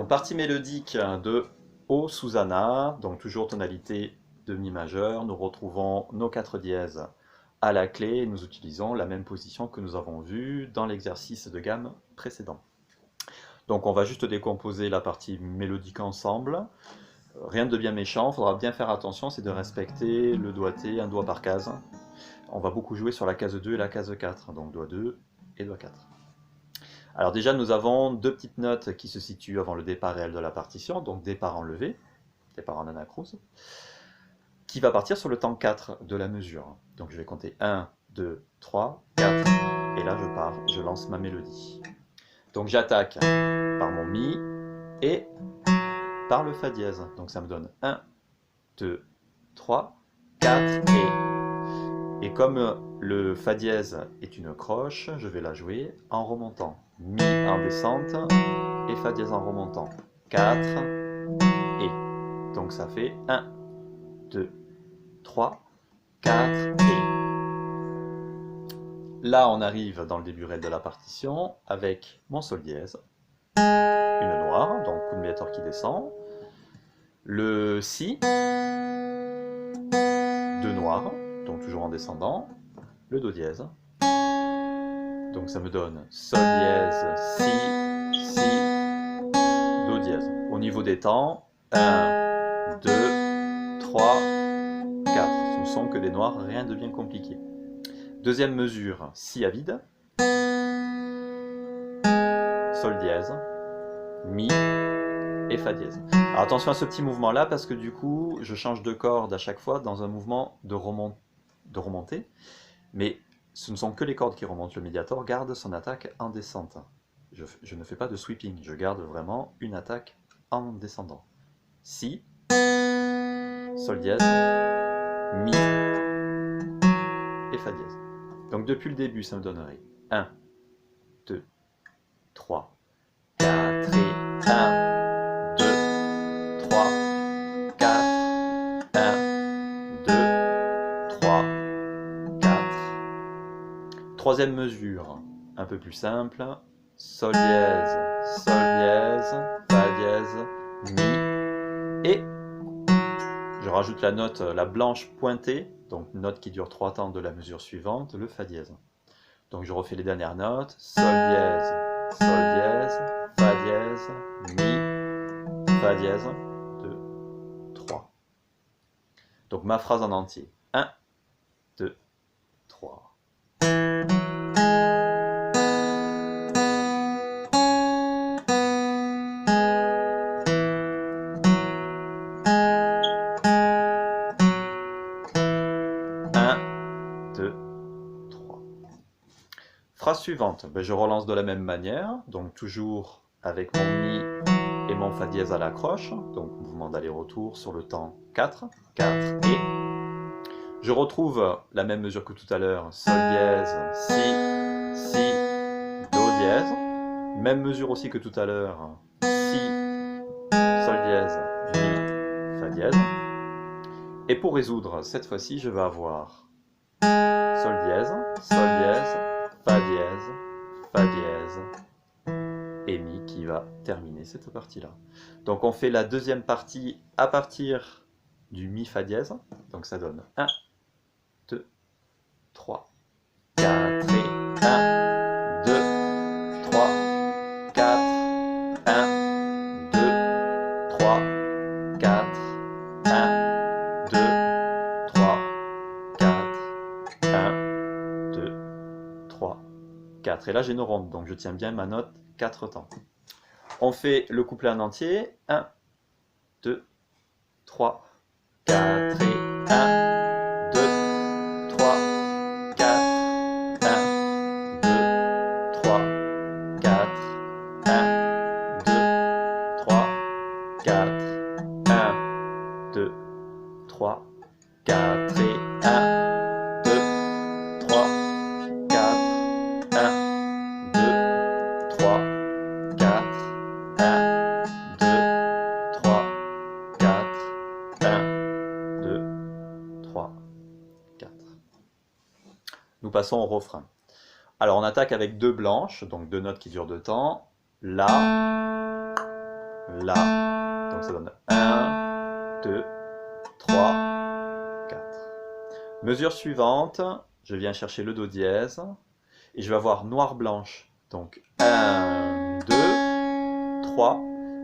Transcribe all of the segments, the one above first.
Donc partie mélodique de O Susanna, donc toujours tonalité de Mi majeur. Nous retrouvons nos 4 dièses à la clé et nous utilisons la même position que nous avons vue dans l'exercice de gamme précédent. Donc on va juste décomposer la partie mélodique ensemble. Rien de bien méchant, il faudra bien faire attention, c'est de respecter le doigté, un doigt par case. On va beaucoup jouer sur la case 2 et la case 4, donc doigt 2 et doigt 4. Alors déjà, nous avons deux petites notes qui se situent avant le départ réel de la partition, donc départ enlevé, départ en anacrouse, qui va partir sur le temps 4 de la mesure. Donc je vais compter 1, 2, 3, 4, et là je pars, je lance ma mélodie. Donc j'attaque par mon Mi et par le Fa dièse. Donc ça me donne 1, 2, 3, 4 et. Et comme le Fa dièse est une croche, je vais la jouer en remontant. Mi en descente et Fa dièse en remontant. 4 et. Donc ça fait 1, 2, 3, 4 et. Là on arrive dans le début réel de la partition avec mon Sol dièse, une noire, donc coup de médiator qui descend, le Si, deux noirs, donc toujours en descendant, le Do dièse, donc ça me donne Sol dièse, Si, Si, Do dièse. Au niveau des temps, 1, 2, 3, 4. Ce ne sont que des noirs, rien de bien compliqué. Deuxième mesure, Si à vide, Sol dièse, Mi et Fa dièse. Alors attention à ce petit mouvement là parce que du coup je change de corde à chaque fois dans un mouvement de remontée, mais ce ne sont que les cordes qui remontent. Le médiator garde son attaque en descente. Je ne fais pas de sweeping, je garde vraiment une attaque en descendant. Si, Sol dièse, Mi et Fa dièse. Donc depuis le début ça me donnerait 1, 2, 3, 4 et 1, 2, 3, 4, 1, 2, 3, 4. Troisième mesure, un peu plus simple, Sol dièse, Fa dièse, Mi, et je rajoute la note, la blanche pointée, donc note qui dure 3 temps de la mesure suivante, le Fa dièse. Donc je refais les dernières notes, Sol dièse, Fa dièse, Mi, Fa dièse, 2, 3. Donc ma phrase en entier, 1, 2, 3. Phrase suivante, je relance de la même manière, donc toujours avec mon Mi et mon Fa dièse à l'accroche, donc mouvement d'aller-retour sur le temps 4, 4 et. Je retrouve la même mesure que tout à l'heure, Sol dièse, Si, Si, Do dièse, même mesure aussi que tout à l'heure, Si, Sol dièse, Mi, Fa dièse. Et pour résoudre, cette fois-ci, je vais avoir Sol dièse, Fa dièse, Fa dièse et Mi qui va terminer cette partie-là. Donc on fait la deuxième partie à partir du Mi Fa dièse. Donc ça donne 1, 2, 3, 4 et 1, 2, 3, 4, 1, 2, 3, 4, 1, 2, 3, 4, 1, 2, 3, 4. Et là j'ai une ronde, donc je tiens bien ma note 4 temps. On fait le couplet en entier. 1, 2, 3, 4 et 1, 2, 3, 4, 1, 2, 3, 4, 1, 2, 3, 4, 1, 2, 3, 4 et 1, 2, 3, 4, 1, 2, 3, 4, 1, 2, 3, 4, 1, 2, 3, 4. Nous passons au refrain. Alors on attaque avec deux blanches, donc deux notes qui durent 2 temps. La, La. Donc ça donne 1, 2, 3, 4. Mesure suivante, je viens chercher le Do dièse et je vais avoir noir-blanche. Donc 1, 2, 3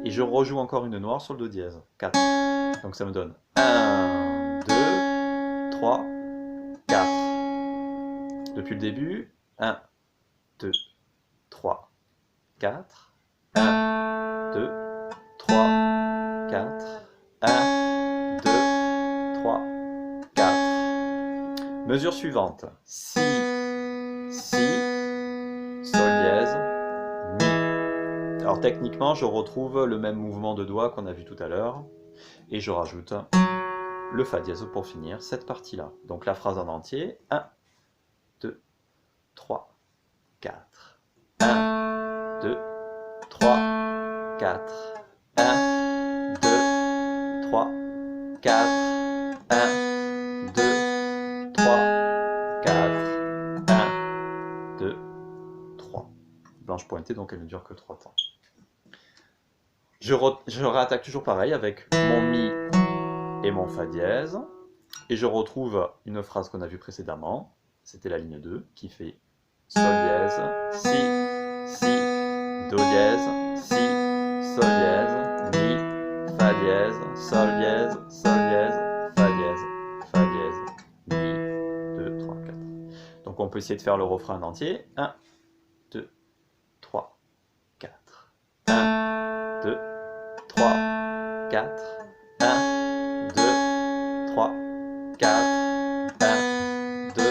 et je rejoue encore une noire sur le Do dièse. 4. Donc ça me donne 1, 2, 3, 4. Depuis le début, 1, 2, 3, 4. 1, 2, 3, 4. 1, 2, 3, 4. Mesure suivante. Si, si, sol dièse, mi. Alors techniquement, je retrouve le même mouvement de doigts qu'on a vu tout à l'heure. Et je rajoute le Fa dièse pour finir cette partie-là. Donc la phrase en entier. 1, 2, 3, 4. 1, 2, 3, 4. 1, 2, 3, 4. 1, 2, 3, 4. 1, 2, 3. Blanche pointée, donc elle ne dure que 3 temps. Je réattaque toujours pareil avec mon Mi et mon Fa dièse. Et je retrouve une phrase qu'on a vue précédemment. C'était la ligne 2 qui fait Sol dièse, Si, Si, Do dièse, Si, Sol dièse, Mi, Fa dièse, Sol dièse, Sol dièse, Fa dièse, Fa dièse, Mi, 2, 3, 4. Donc on peut essayer de faire le refrain en entier. 1, 2, 3, 4. 1, 2, 3, 4. 1, 2, 3, 4. 1, 2,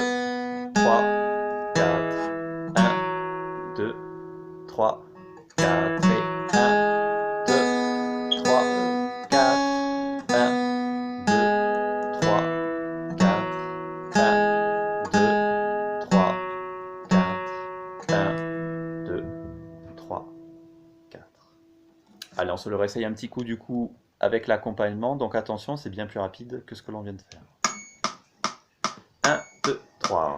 3, 4. 1, 2, 3, 4. Et 1, 2, 3, 4. 1, 2, 3, 4. 1, 2, 3, 4. 1, 2, 3, 4. Allez, on se le réessaye un petit coup du coup avec l'accompagnement. Donc attention, c'est bien plus rapide que ce que l'on vient de faire. 1, 2, 3.